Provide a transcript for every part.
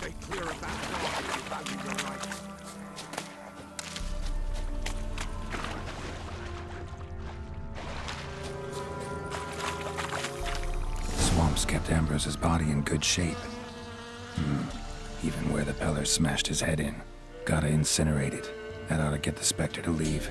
Stay clear of that door if you value your life. Swamps kept Ambrose's body in good shape. Even where the Peller smashed his head in. Gotta incinerate it. That ought to get the Spectre to leave.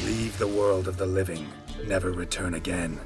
Leave the world of the living. Never return again.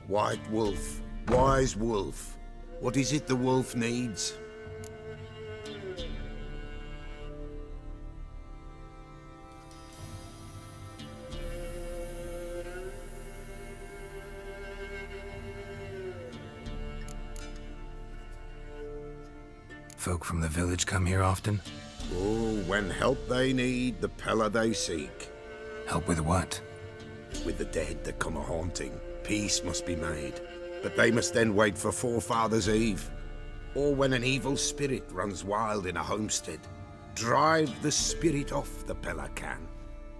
White wolf, wise wolf. What is it the wolf needs? Folk from the village come here often? Oh, when help they need, the Peller they seek. Help with what? With the dead that come a-haunting, peace must be made. But they must then wait for Forefathers' Eve. Or when an evil spirit runs wild in a homestead. Drive the spirit off, the Peller can.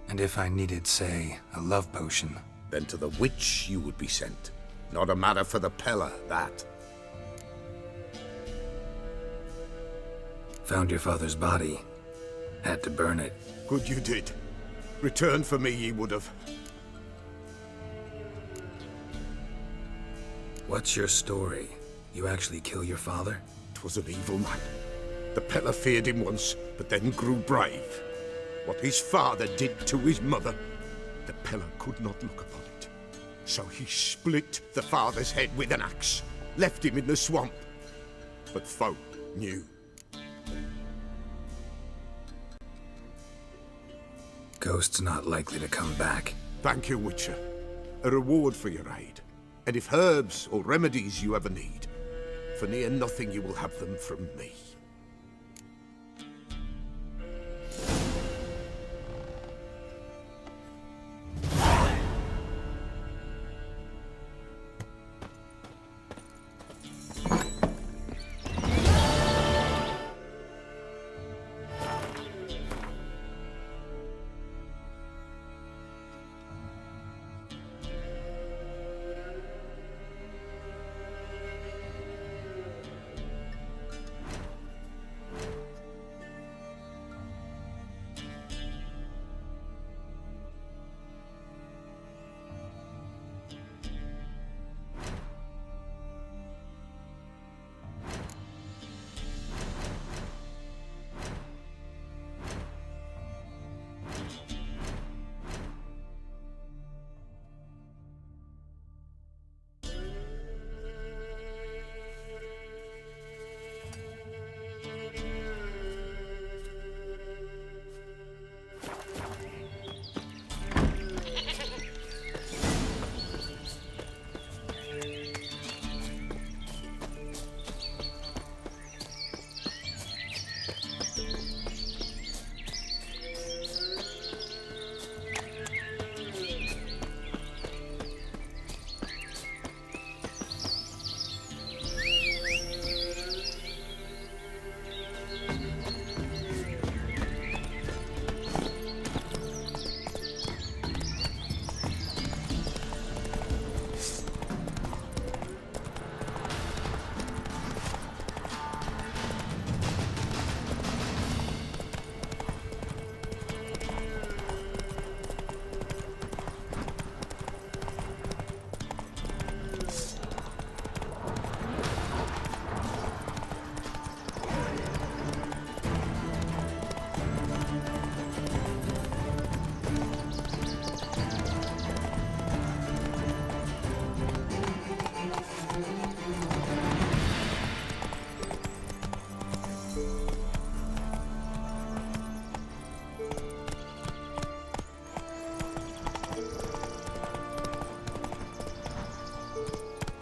And if I needed, say, a love potion? Then to the witch you would be sent. Not a matter for the Peller, that. Found your father's body. Had to burn it. Good you did. Return for me ye would have. What's your story? You actually kill your father? 'Twas an evil man. The Peller feared him once, but then grew brave. What his father did to his mother, the Peller could not look upon it. So he split the father's head with an axe, left him in the swamp. But folk knew. Ghost's not likely to come back. Thank you, Witcher. A reward for your aid. And if herbs or remedies you ever need, for near nothing you will have them from me.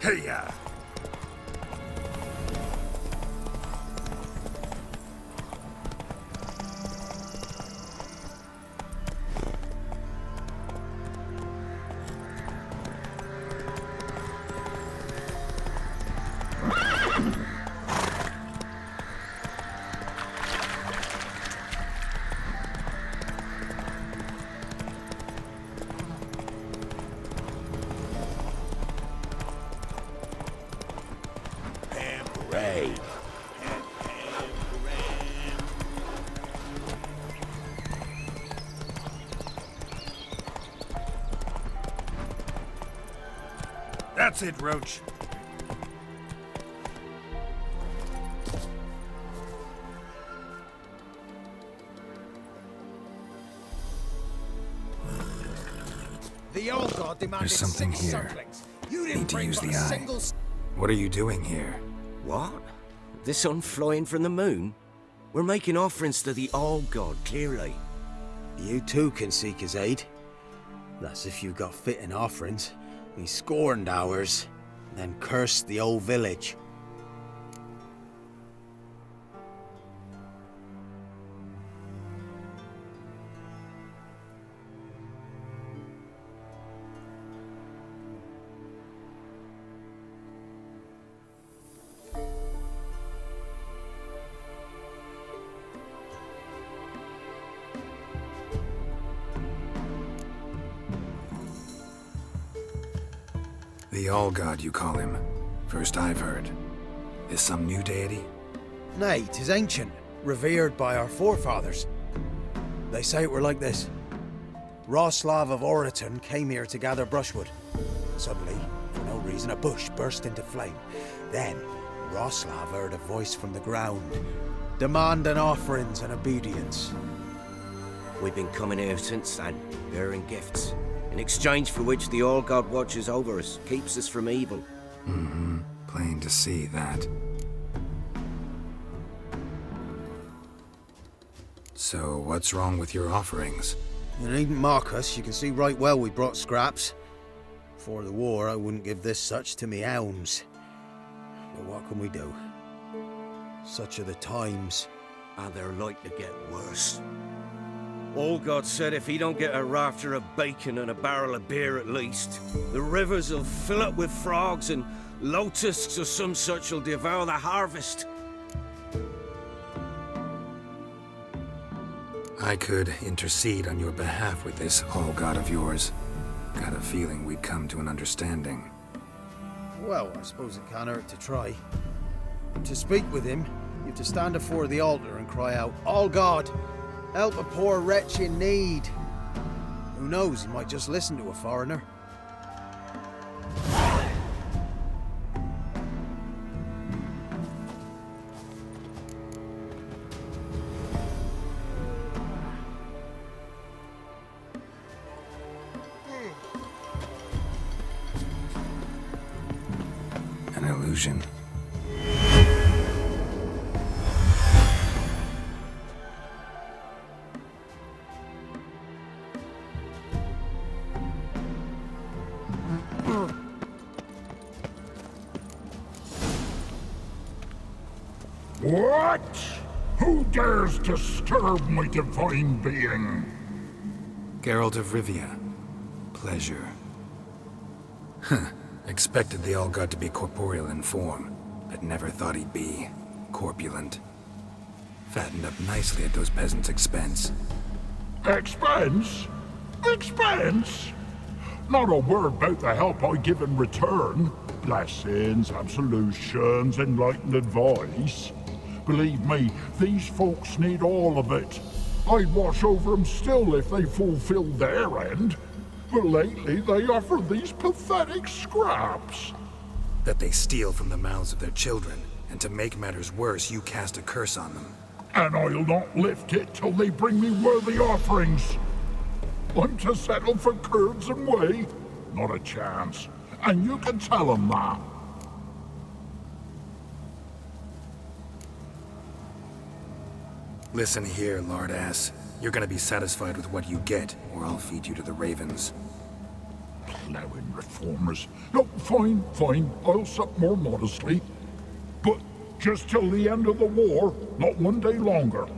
Hey-ya! That's it, Roach. The old god demanded There's something 6 here. sucklings. You didn't Need to bring use but the a eye. single What are you doing here? What? The sun flying from the moon? We're making offerings to the old god, clearly. You too can seek his aid. That's if you got fitting offerings. He scorned ours, then cursed the old village. The All-God, you call him. First I've heard. Is some new deity? Nay, 'tis ancient. revered by our forefathers. They say it were like this. Roslav of Oriton came here to gather brushwood. Suddenly, for no reason, a bush burst into flame. Then, Roslav heard a voice from the ground, demanding offerings and obedience. We've been coming here since then, bearing gifts, in exchange for which the All-God watches over us, keeps us from evil. Mm-hmm. Plain to see that. So, what's wrong with your offerings? You needn't mock us. You can see right well we brought scraps. Before the war, I wouldn't give this such to me hounds. But what can we do? Such are the times. And they're like to get worse. All God said if he don't get a rafter of bacon and a barrel of beer at least, the rivers will fill up with frogs and locusts or some such will devour the harvest. I could intercede on your behalf with this all-god of yours. Got a feeling we'd come to an understanding. Well, I suppose it can't hurt to try. To speak with him, you have to stand before the altar and cry out, "All God, help a poor wretch in need." Who knows, he might just listen to a foreigner. An illusion. What? Who dares disturb my divine being? Geralt of Rivia. Pleasure. Expected the all-god to be corporeal in form, but never thought he'd be corpulent. Fattened up nicely at those peasants' expense. Expense? Expense? Not a word about the help I give in return. Blessings, absolutions, enlightened advice. Believe me, these folks need all of it. I'd watch over them still if they fulfilled their end. But lately they offer these pathetic scraps. That they steal from the mouths of their children, and to make matters worse, you cast a curse on them. And I'll not lift it till they bring me worthy offerings. I'm to settle for curds and whey? Not a chance. And you can tell them that. Listen here, lord ass. You're gonna be satisfied with what you get, or I'll feed you to the ravens. Plowing reformers. No, fine, fine. I'll sup more modestly. But just till the end of the war, not one day longer.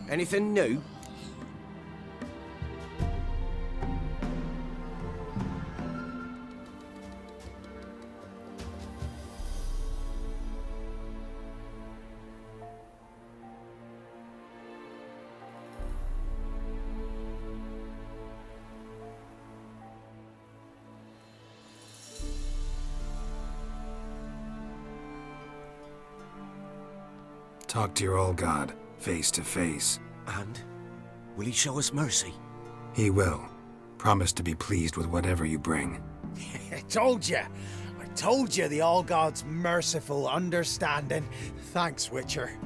Anything new? Talk to your old god, face to face. And will he show us mercy? He will. Promise to be pleased with whatever you bring. I told you the All-God's merciful, understanding. Thanks, Witcher.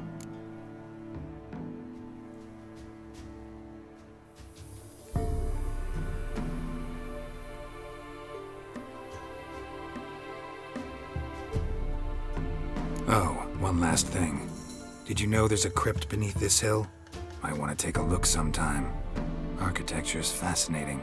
Oh, one last thing. Did you know there's a crypt beneath this hill? Might want to take a look sometime. Architecture's fascinating.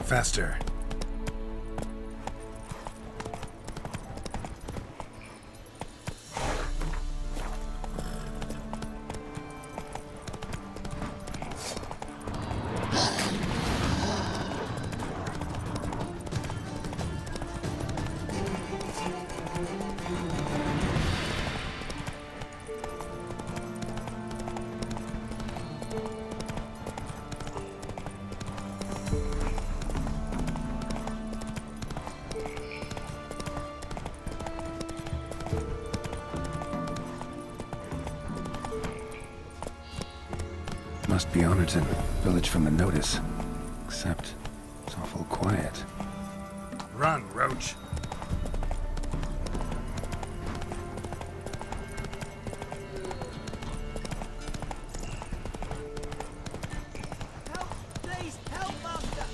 Faster. Must be Honorton, village from the notice. Except, it's awful quiet. Run, Roach. Help! Please, help, Master!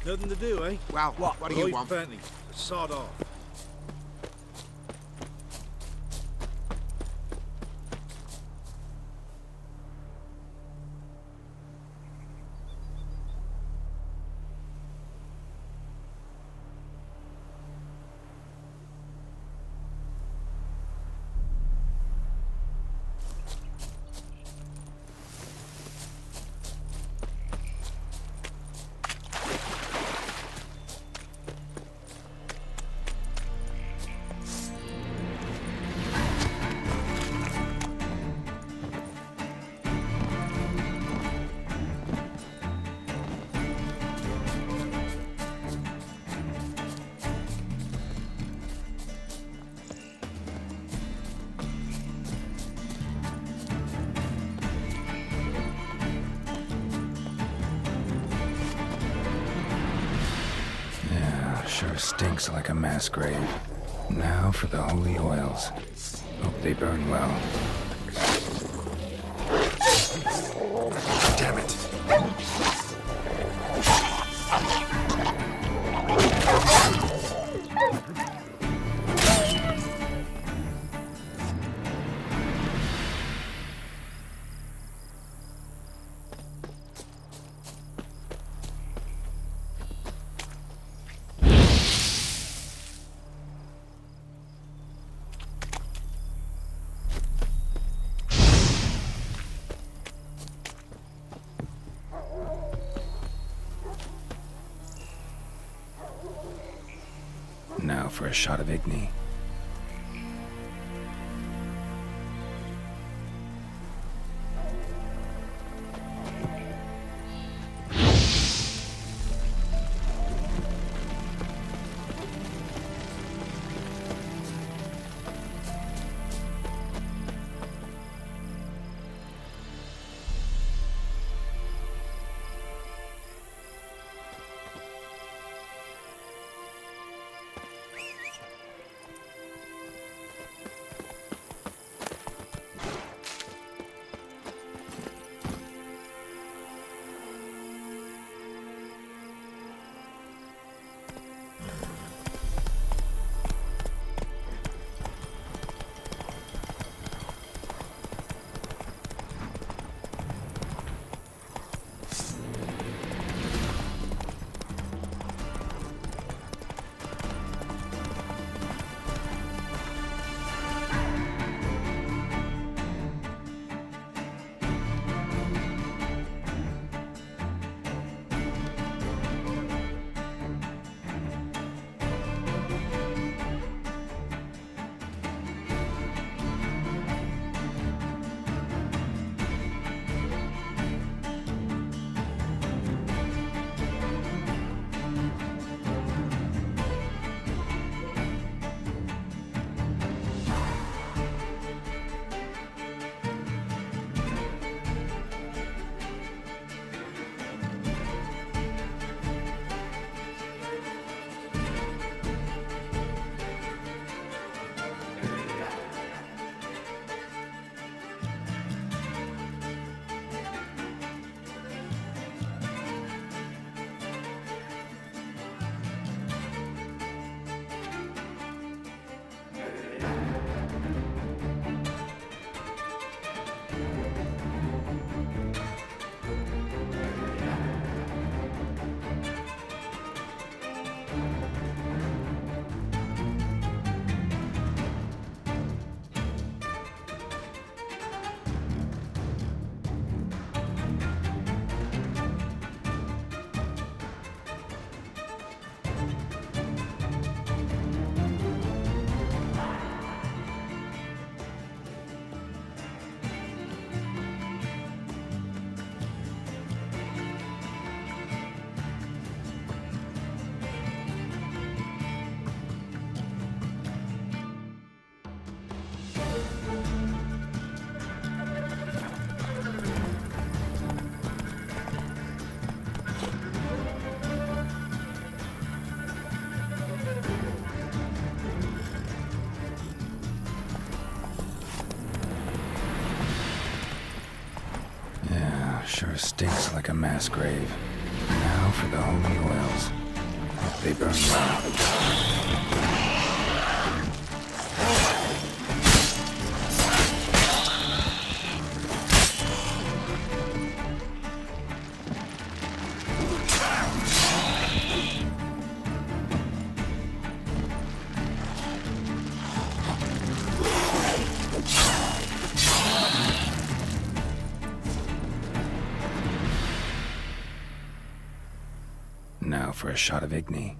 Nothing to do, eh? Well, what do you Lloyd want? Bentley, sod off. Sure stinks like a mass grave. Now for the holy oils. Hope they burn well. Damn it! Now for a shot of Igni. Sure stinks like a mass grave. Now for the holy oils. Hope they burn well. Now for a shot of Igni.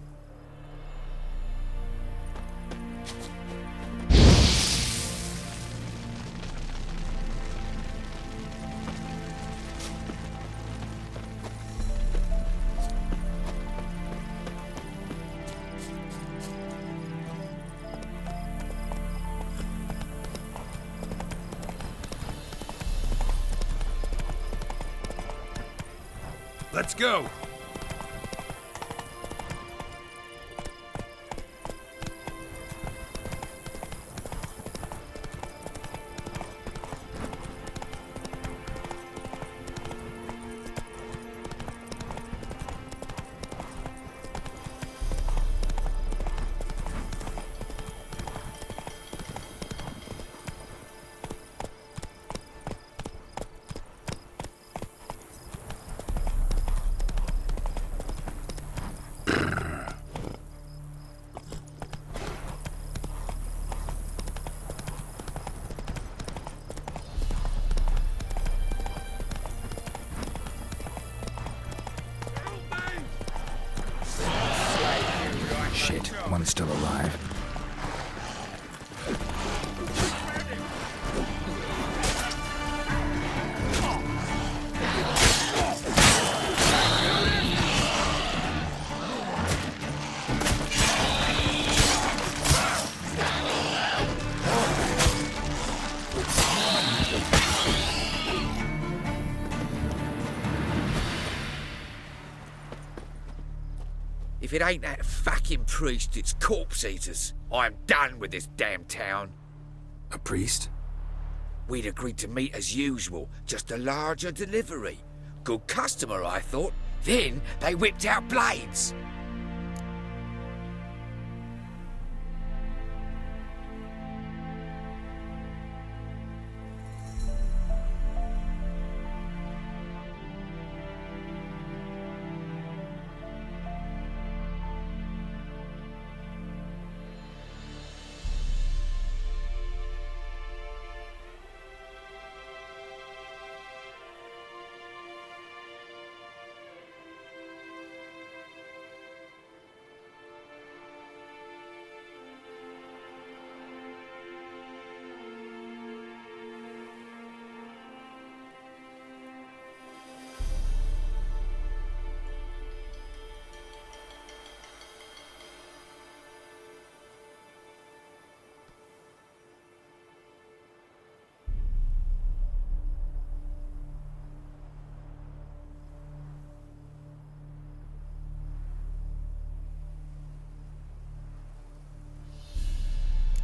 Let's go! Shit, one's still alive. If it ain't that fucking priest, it's corpse eaters. I'm done with this damn town. A priest? We'd agreed to meet as usual, just a larger delivery. Good customer, I thought. Then they whipped out blades.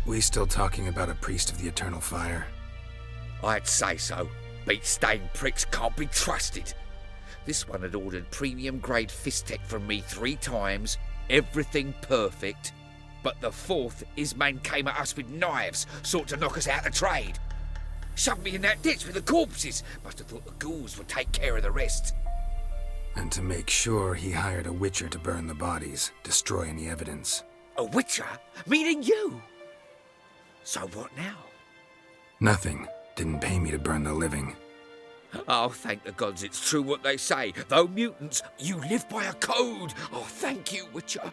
We still talking about a priest of the eternal fire? I'd say so. Beat-stained pricks can't be trusted. This one had ordered premium-grade fistek from me 3 times, everything perfect. But the 4th, his man came at us with knives, sought to knock us out of trade. Shoved me in that ditch with the corpses. Must have thought the ghouls would take care of the rest. And to make sure, he hired a witcher to burn the bodies, destroy any evidence. A witcher? Meaning you? So what now? Nothing. Didn't pay me to burn the living. Oh, thank the gods it's true what they say. Though mutants, you live by a code. Oh, thank you, Witcher.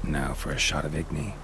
Now for a shot of Igni.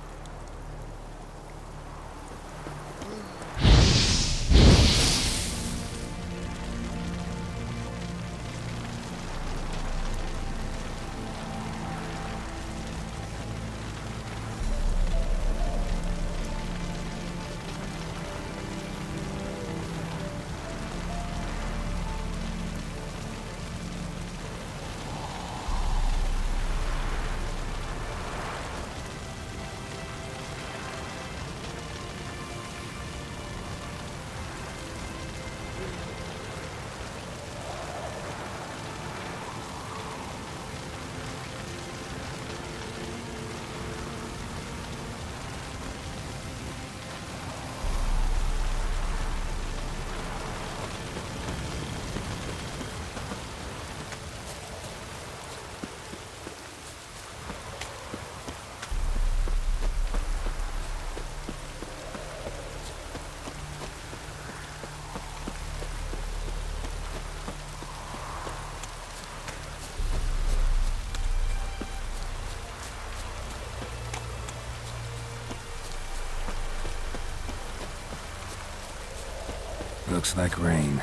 Looks like rain.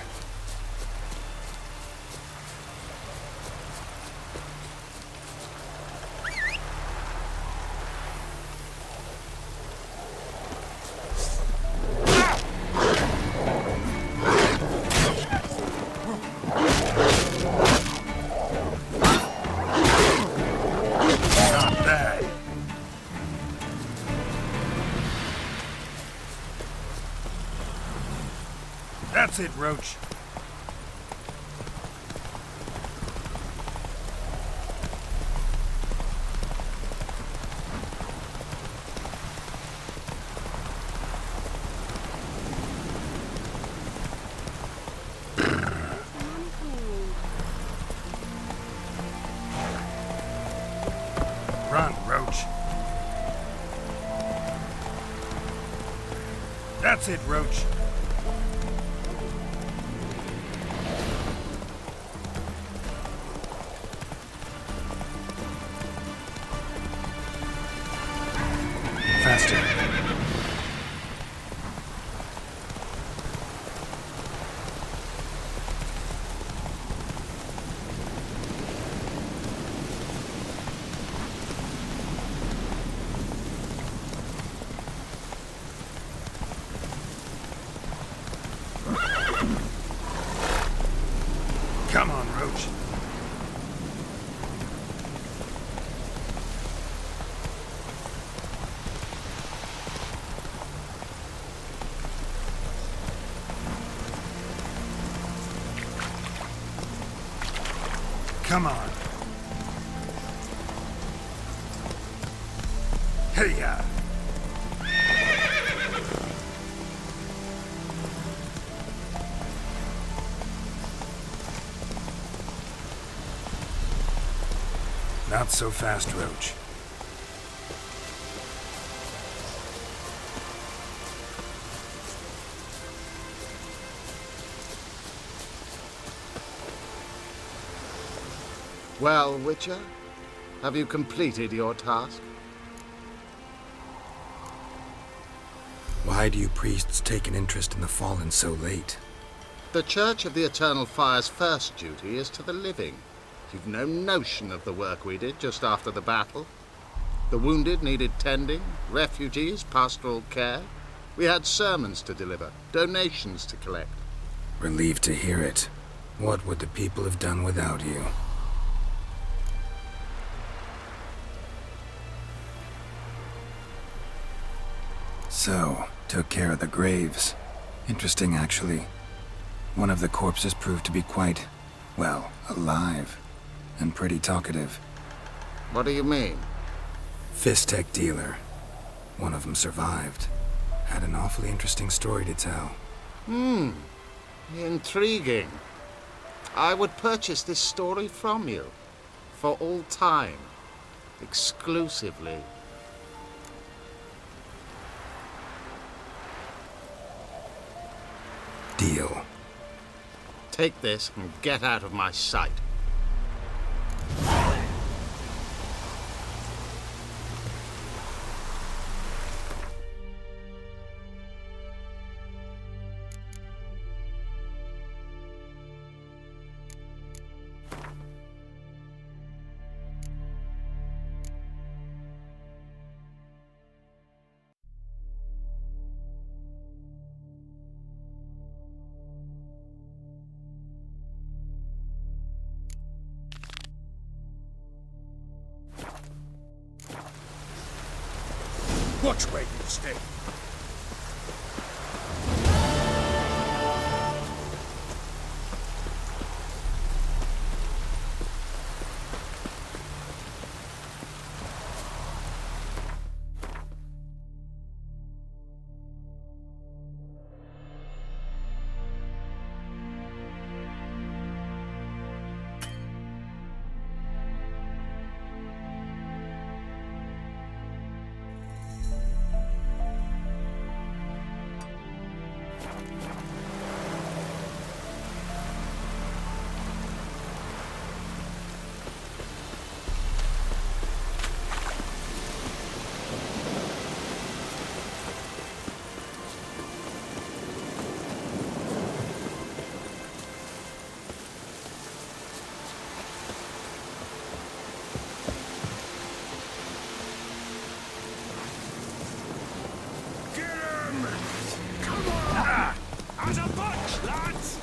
Not bad. That's it, Roach. Run, Roach. That's it, Roach. Faster. Come on, Roach. Come on. Hey-ya. Not so fast, Roach. Well, Witcher, have you completed your task? Why do you priests take an interest in the fallen so late? The Church of the Eternal Fire's first duty is to the living. You've no notion of the work we did just after the battle. The wounded needed tending, refugees, pastoral care. We had sermons to deliver, donations to collect. Relieved to hear it. What would the people have done without you? So, took care of the graves. Interesting, actually. One of the corpses proved to be quite, well, alive. And pretty talkative. What do you mean? Fistech dealer. One of them survived. Had an awfully interesting story to tell. Intriguing. I would purchase this story from you. For all time. Exclusively. Deal. Take this and get out of my sight. Watch where you stay. As a bunch, lads!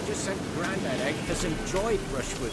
Just sent Grandad out for some dried brushwood.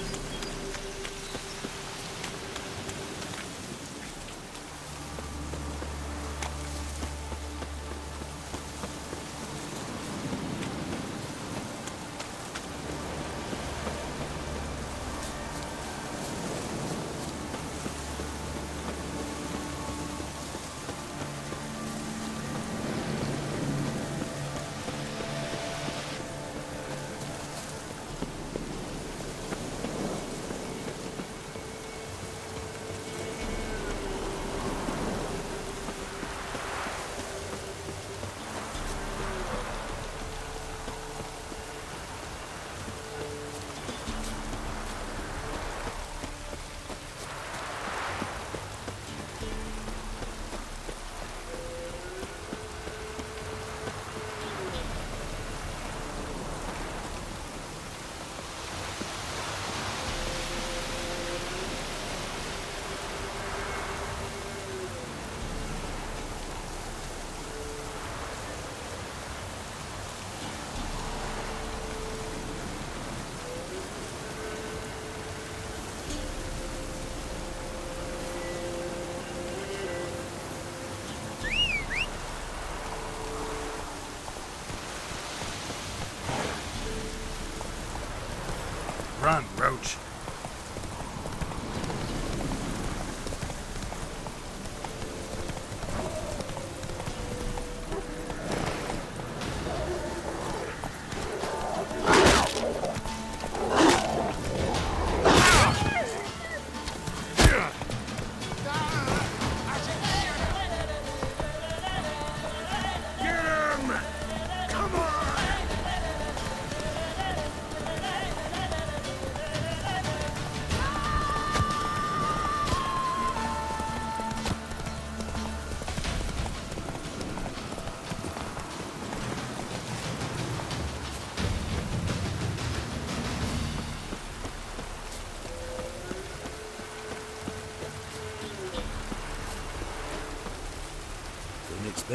Run, Roach.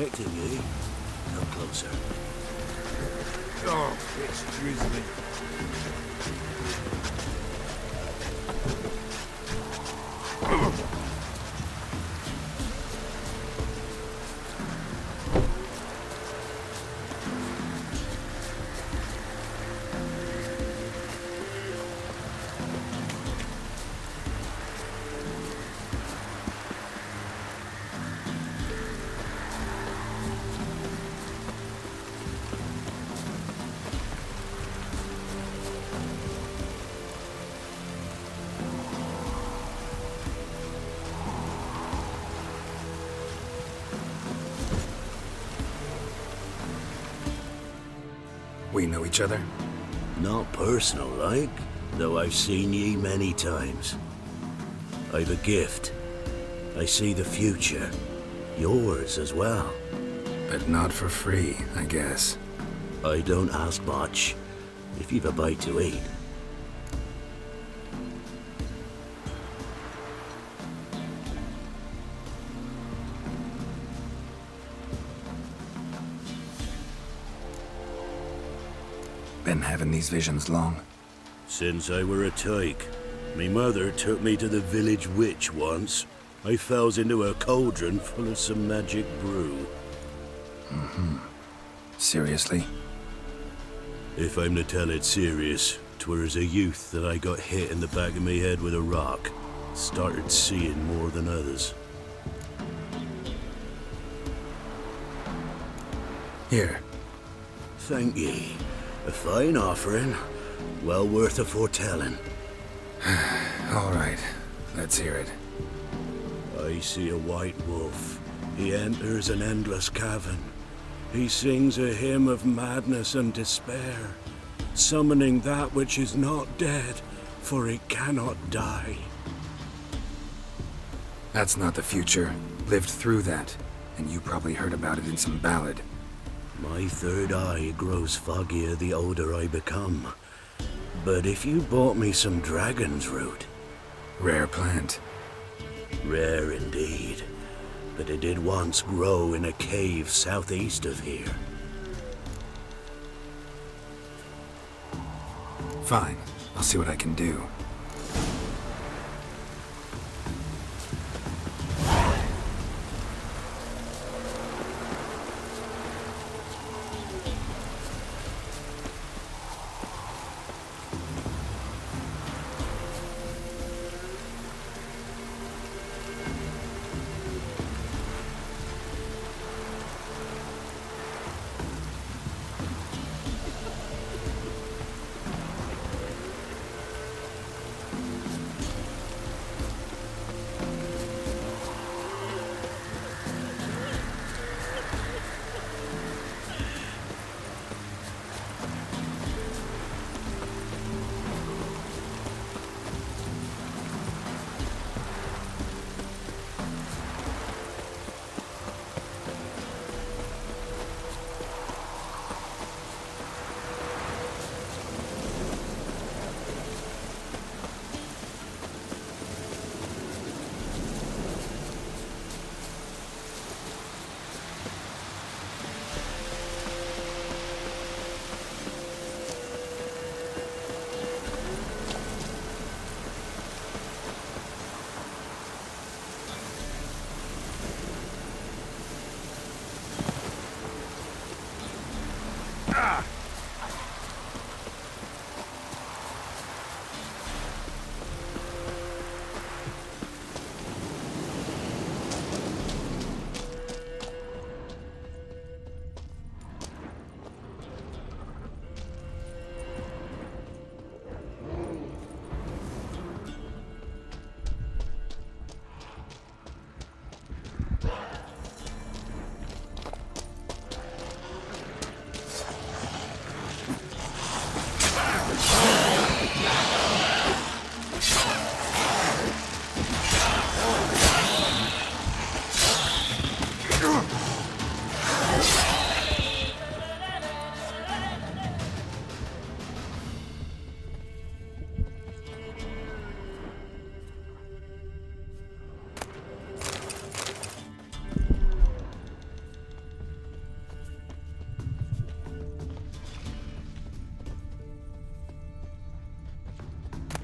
expecting ye. Come closer. Oh, it's drizzling. We know each other? Not personal, like, though I've seen ye many times. I've a gift. I see the future. Yours as well. But not for free, I guess. I don't ask much, if you've a bite to eat. Been having these visions long? Since I were a tyke. Me mother took me to the village witch once. I fells into a cauldron full of some magic brew. Seriously? If I'm to tell it serious, 'twere as a youth that I got hit in the back of me head with a rock. Started seeing more than others. Here. Thank ye. A fine offering. Well worth a foretelling. All right. Let's hear it. I see a white wolf. He enters an endless cavern. He sings a hymn of madness and despair, summoning that which is not dead, for it cannot die. That's not the future. Lived through that. And you probably heard about it in some ballad. My third eye grows foggier the older I become. But if you bought me some dragon's root... Rare plant. Rare indeed. But it did once grow in a cave southeast of here. Fine. I'll see what I can do.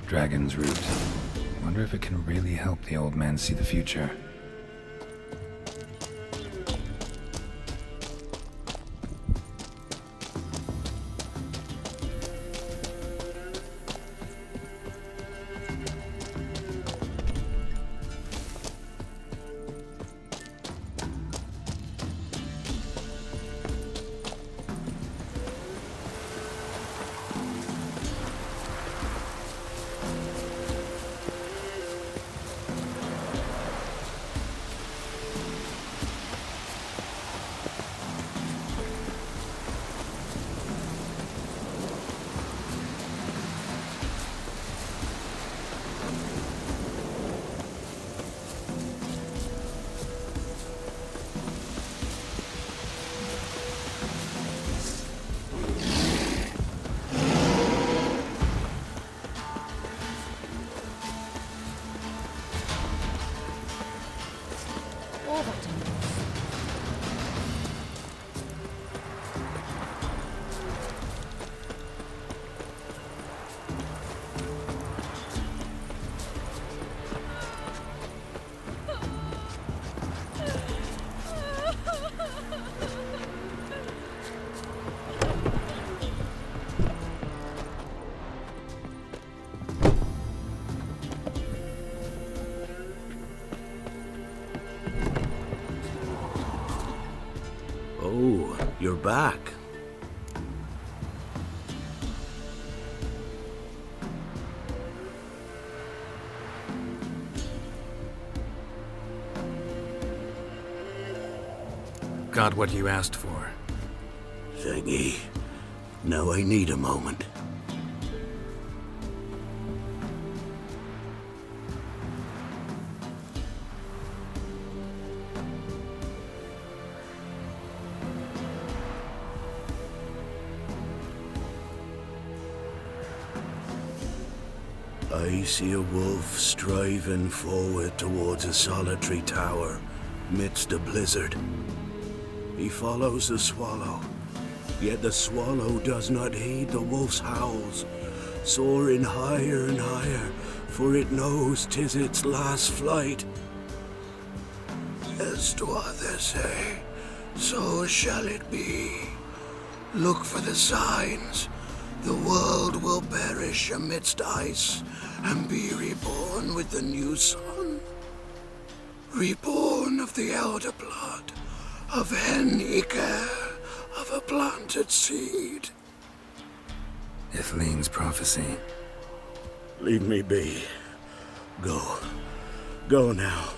Dragon's root. Wonder if it can really help the old man see the future. Oh, you're back. Got what you asked for. Thanky. Now I need a moment. I see a wolf striving forward towards a solitary tower midst a blizzard. He follows the swallow, yet the swallow does not heed the wolf's howls, soaring higher and higher, for it knows 'tis its last flight. As do others say, so shall it be. Look for the signs. The world will perish amidst ice and be reborn with the new sun. Reborn of the elder blood, of Henniker, of a planted seed. Ithleen's prophecy. Leave me be. Go. Go now.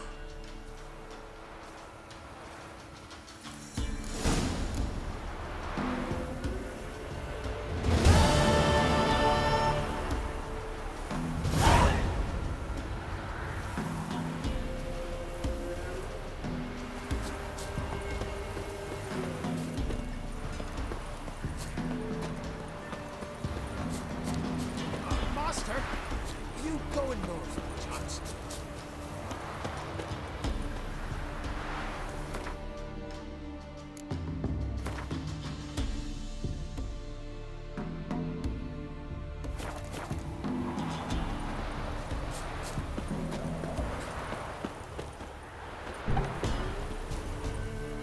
Master, you going north, Johnson?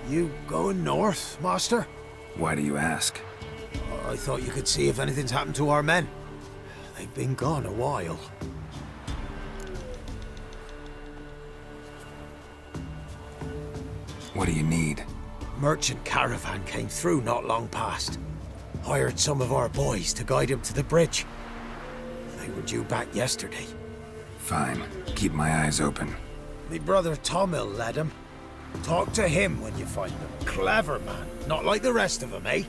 You going north, Master? Why do you ask? I thought you could see if anything's happened to our men. They've been gone a while. What do you need? Merchant caravan came through not long past. Hired some of our boys to guide him to the bridge. They were due back yesterday. Fine. Keep my eyes open. Me brother Tomil led him. Talk to him when you find him. Clever man. Not like the rest of them, eh?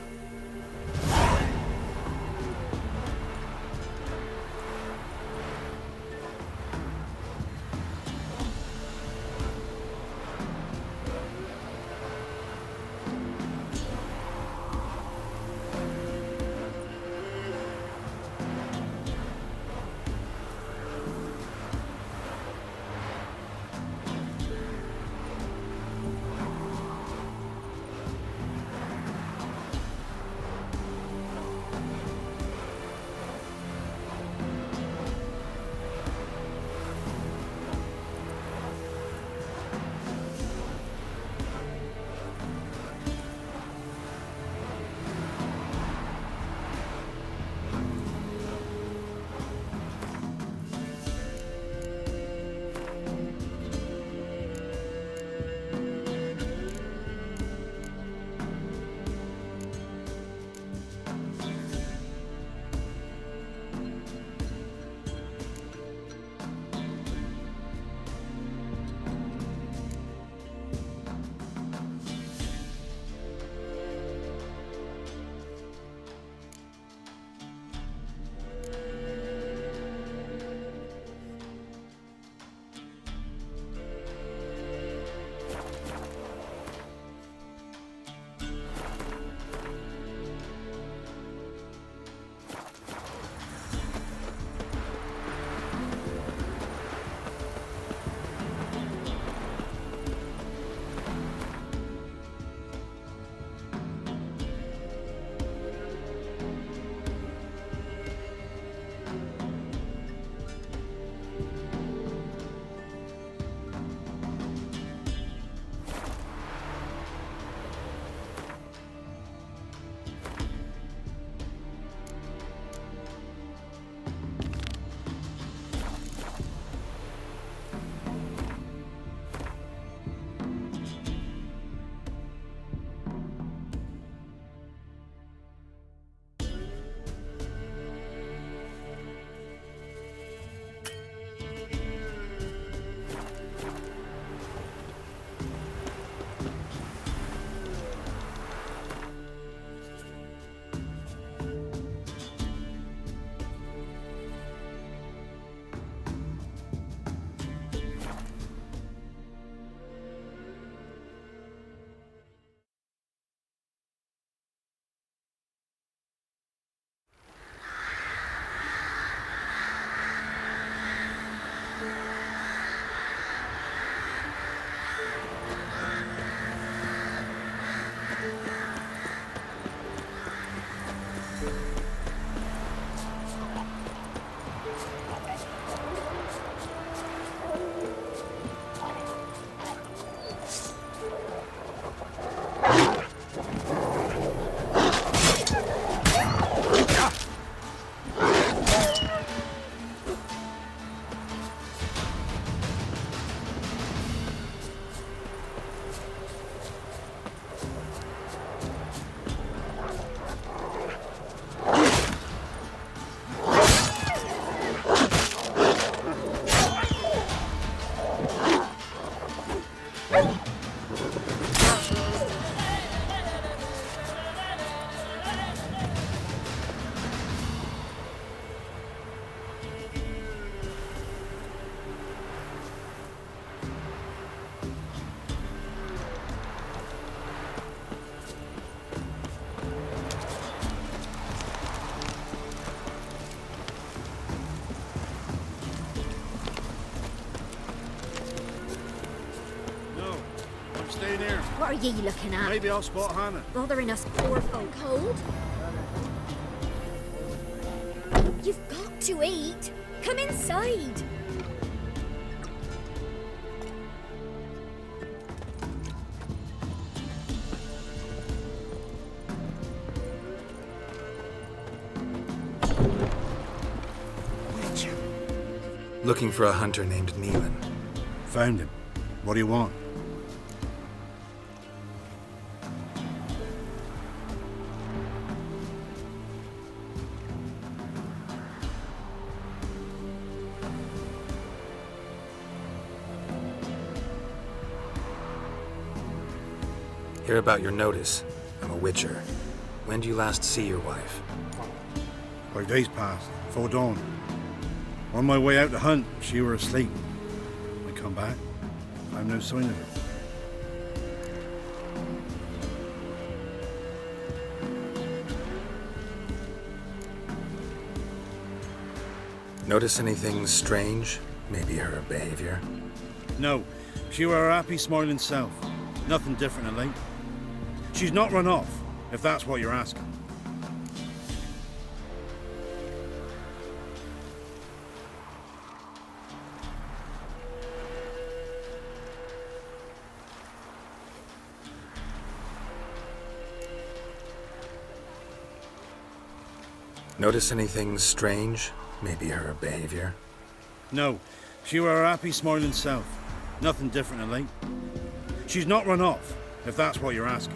What are ye looking at? Maybe I'll spot Hannah. Bothering us poor folk. Cold? You've got to eat. Come inside. Looking for a hunter named Neelan. Found him. What do you want? Hear about your notice. I'm a witcher. When do you last see your wife? 5 days passed, 'fore dawn. On my way out to hunt, she were asleep. I come back, I've no sign of her. Notice anything strange? Maybe her behavior? No, she were her happy, smiling self. Nothing different of late. She's not run off, if that's what you're asking. Notice anything strange? Maybe her behavior? No, she were her happy, smiling self. Nothing different of late. She's not run off, if that's what you're asking.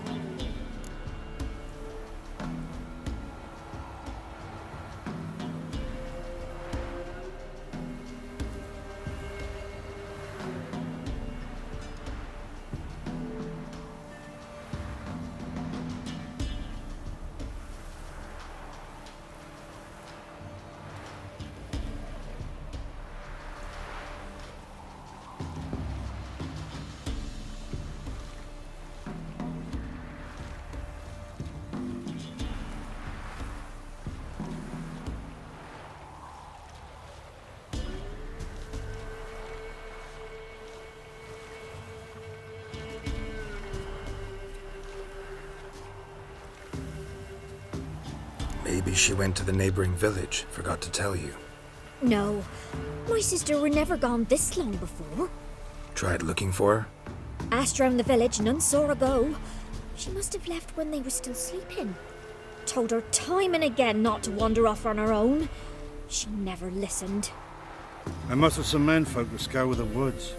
Maybe she went to the neighboring village, forgot to tell you. No, my sister were never gone this long before. Tried looking for her? Asked round the village, none saw her go. She must have left when they were still sleeping. Told her time and again not to wander off on her own. She never listened. I must have some menfolk to scour the woods.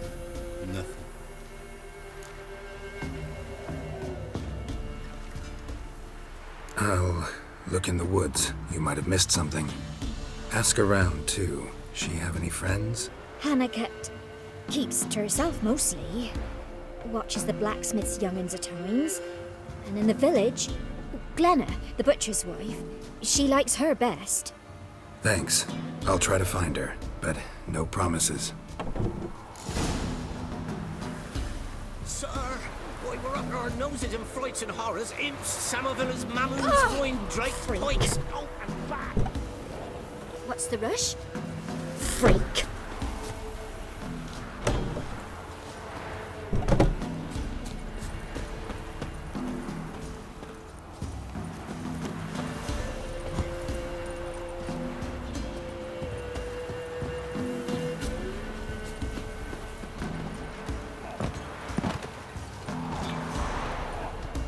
Nothing. I'll look in the woods. You might have missed something. Ask around, too. She have any friends? Hannah keeps to herself mostly. Watches the blacksmith's young'uns at times. And in the village, Glenna, the butcher's wife, she likes her best. Thanks. I'll try to find her, but no promises. Sir, why we're up our noses in frights and horrors, imps, Samovillas, mammons, flying drakes, pikes, oh, and back. What's the rush? Freak.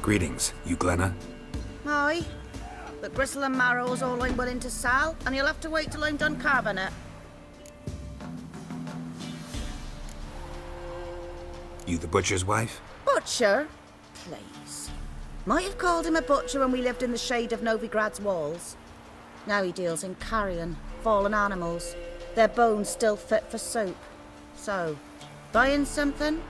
Greetings, you Glenna? Aye, but gristle and marrow's all I'm willing to sell, and you'll have to wait till I'm done carving it. You the butcher's wife? Butcher? Please. Might have called him a butcher when we lived in the shade of Novigrad's walls. Now he deals in carrion, fallen animals, their bones still fit for soup. So, buying something?